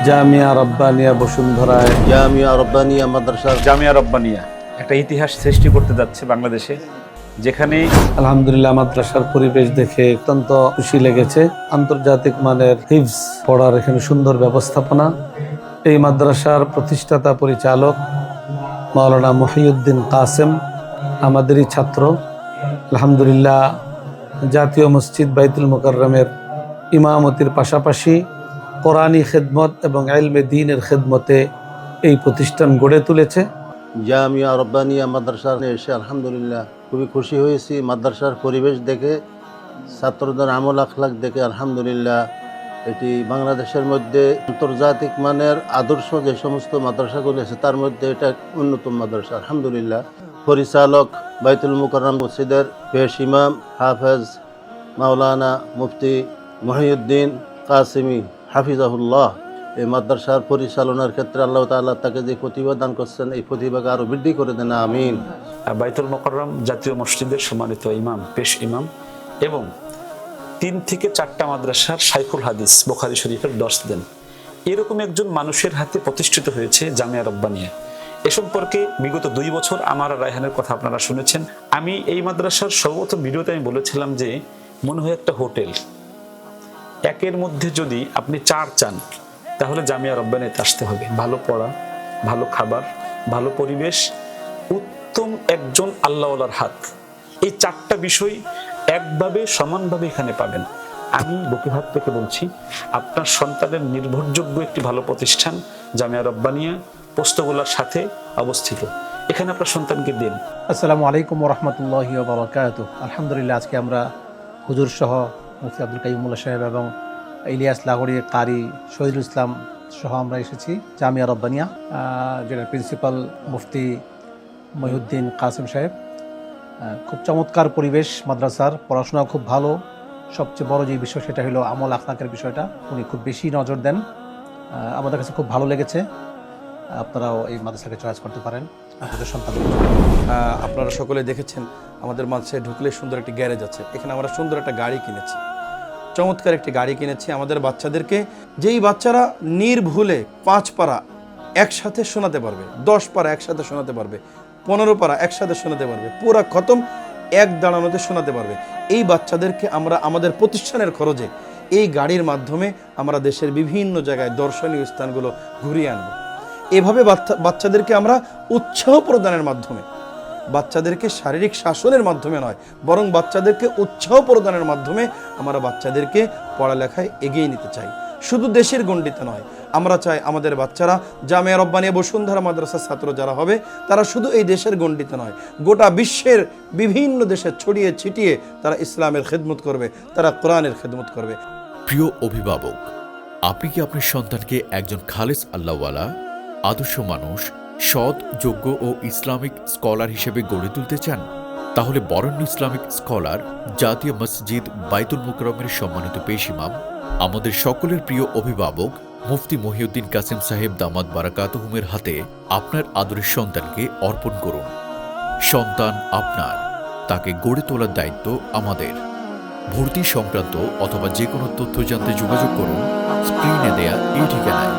জামিয়া রব্বানিয়া বসুন্ধরায় জামিয়া রব্বানিয়া মাদ্রাসা জামিয়া রব্বানিয়া একটা ইতিহাস সৃষ্টি করতে যাচ্ছে বাংলাদেশে, যেখানে আলহামদুলিল্লাহ মাদ্রাসার পরিবেশ দেখে অত্যন্ত খুশি লেগেছে। আন্তর্জাতিক মানের হিফজ পড়ার এখানে সুন্দর ব্যবস্থাপনা। এই মাদ্রাসার প্রতিষ্ঠাতা পরিচালক মাওলানা মহিউদ্দিন কাসেম আমাদেরই ছাত্র। আলহামদুলিল্লাহ জাতীয় মসজিদ বাইতুল মুকাররমের ইমামতির পাশাপাশি কোরআনী খেদমত এবং ইলমে দ্বীনের খেদমতে এই প্রতিষ্ঠান গড়ে তুলেছে। জামিয়া রব্বানিয়া মাদ্রাসার এসে আলহামদুলিল্লাহ খুবই খুশি হয়েছি। মাদ্রাসার পরিবেশ দেখে, ছাত্রদের আমল আখলাক দেখে আলহামদুলিল্লাহ এটি বাংলাদেশের মধ্যে আন্তর্জাতিক মানের আদর্শ যে সমস্ত মাদ্রাসাগুলি আছে তার মধ্যে এটা অন্যতম মাদ্রাসা আলহামদুলিল্লাহ। পরিচালক বাইতুল মুকাররম মসজিদের পেশ ইমাম হাফেজ মাওলানা মুফতি মহিউদ্দিন কাসেমি হাফিজাহুল্লাহ এই মাদ্রাসার পরিচালনার ক্ষেত্রে আল্লাহ তাআলা তাকে যে প্রতিভা দান করছেন এই প্রতিভাকে আরও বৃদ্ধি করে দেন, আমিন। বাইতুল মুকাররম জাতীয় মসজিদের সম্মানিত ইমাম, পেশ ইমাম এবং 3 থেকে 4টা মাদ্রাসার শাইখুল হাদিস, বুখারী শরীফের দর্শ দেন, এরকম একজন মানুষের হাতে প্রতিষ্ঠিত হয়েছে জামিয়া রব্বানিয়া। এ সম্পর্কে বিগত 2 বছর আমার আর রায়হানের কথা আপনারা শুনেছেন। আমি এই মাদ্রাসার সর্বপ্রথম ভিডিওতে আমি বলেছিলাম যে মনে হয় একটা হোটেল, একের মধ্যে যদি আপনি 4 চান তাহলে জামিয়া রব্বানিয়াতে আসতে হবে। ভালো পড়া, ভালো খাবার, ভালো পরিবেশ, উত্তম একজন আল্লাহওয়ালার হাত, এই 4টা বিষয় একভাবে সমানভাবে এখানে পাবেন। আমি বুকে হাত থেকে বলছি, আপনার সন্তানের নির্ভরযোগ্য একটি ভালো প্রতিষ্ঠান জামিয়া রব্বানিয়া পোস্তগোলার সাথে অবস্থিত। এখানে আপনার সন্তানকে দিন। আসসালামু আলাইকুম ওয়া রাহমাতুল্লাহি ওয়া বারাকাতুহু। আলহামদুলিল্লাহ, আজকে আমরা হুজুর সহ মুফতি আব্দুল কাইয়ুমুল্লাহ সাহেব এবং ইলিয়াস লাগোড়ির কারি শহীদুল ইসলাম সহ আমরা এসেছি জামিয়া রব্বানিয়া, যেটা প্রিন্সিপাল মুফতি মহিউদ্দিন কাসেম সাহেব। খুব চমৎকার পরিবেশ মাদ্রাসার, পড়াশোনা খুব ভালো। সবচেয়ে বড় যে বিষয় সেটা হলো আমল আখলাকের বিষয়টা উনি খুব বেশি নজর দেন। আমাদের কাছে খুব ভালো লেগেছে। আপনারাও এই মাদ্রাসাকে চয়েস করতে পারেন আপনাদের সন্তানদের। আপনারা সকলে দেখেছেন আমাদের মাদ্রাসায় ঢুকলে সুন্দর একটি গ্যারেজ আছে। এখানে আমরা সুন্দর একটা গাড়ি কিনেছি, চমৎকার একটি গাড়ি কিনেছি আমাদের বাচ্চাদেরকে। যেই বাচ্চারা নির্ভুলে 5 পারা একসাথে শোনাতে পারবে, 10 পারা একসাথে শোনাতে পারবে, 15 পারা একসাথে শোনাতে পারবে, পুরা খতম এক দাঁড়ানোতে শোনাতে পারবে, এই বাচ্চাদেরকে আমরা আমাদের প্রতিষ্ঠানের খরচে এই গাড়ির মাধ্যমে আমরা দেশের বিভিন্ন জায়গায় দর্শনীয় স্থানগুলো ঘুরিয়ে আনবো। এভাবে বাচ্চাদেরকে আমরা উৎসাহ প্রদানের মাধ্যমে, বাচ্চাদেরকে শারীরিক শাসনের মাধ্যমে নয়, বরং বাচ্চাদেরকে উৎসাহ প্রদানের মাধ্যমে আমরা বাচ্চাদেরকে পড়ালেখায় এগিয়ে নিতে চাই। শুধু দেশের গণ্ডিতে নয়, আমরা চাই আমাদের বাচ্চারা জামিয়া রব্বানিয়া বসুন্ধরা মাদ্রাসার ছাত্র যারা হবে তারা শুধু এই দেশের গণ্ডিতে নয়, গোটা বিশ্বের বিভিন্ন দেশে ছড়িয়ে ছিটিয়ে তারা ইসলামের খেদমত করবে, তারা কোরআনের খেদমত করবে। প্রিয় অভিভাবক, আপনি কি আপনার সন্তানকে একজন খালেস আল্লাহওয়ালা, আদর্শ মানুষ, সৎ, যোগ্য ও ইসলামিক স্কলার হিসেবে গড়ে তুলতে চান? তাহলে বরেণ্য ইসলামিক স্কলার, জাতীয় মসজিদ বাইতুল মুকাররমের সম্মানিত পেশ ইমাম, আমাদের সকলের প্রিয় অভিভাবক মুফতি মহিউদ্দিন কাসেম সাহেব দামাত বারাকাতুহুমের হাতে আপনার আদরের সন্তানকে অর্পণ করুন। সন্তান আপনার, তাকে গড়ে তোলার দায়িত্ব আমাদের। ভর্তি সংক্রান্ত অথবা যে কোনো তথ্য জানতে যোগাযোগ করুন স্ক্রিনে দেয়া এই ঠিকানায়।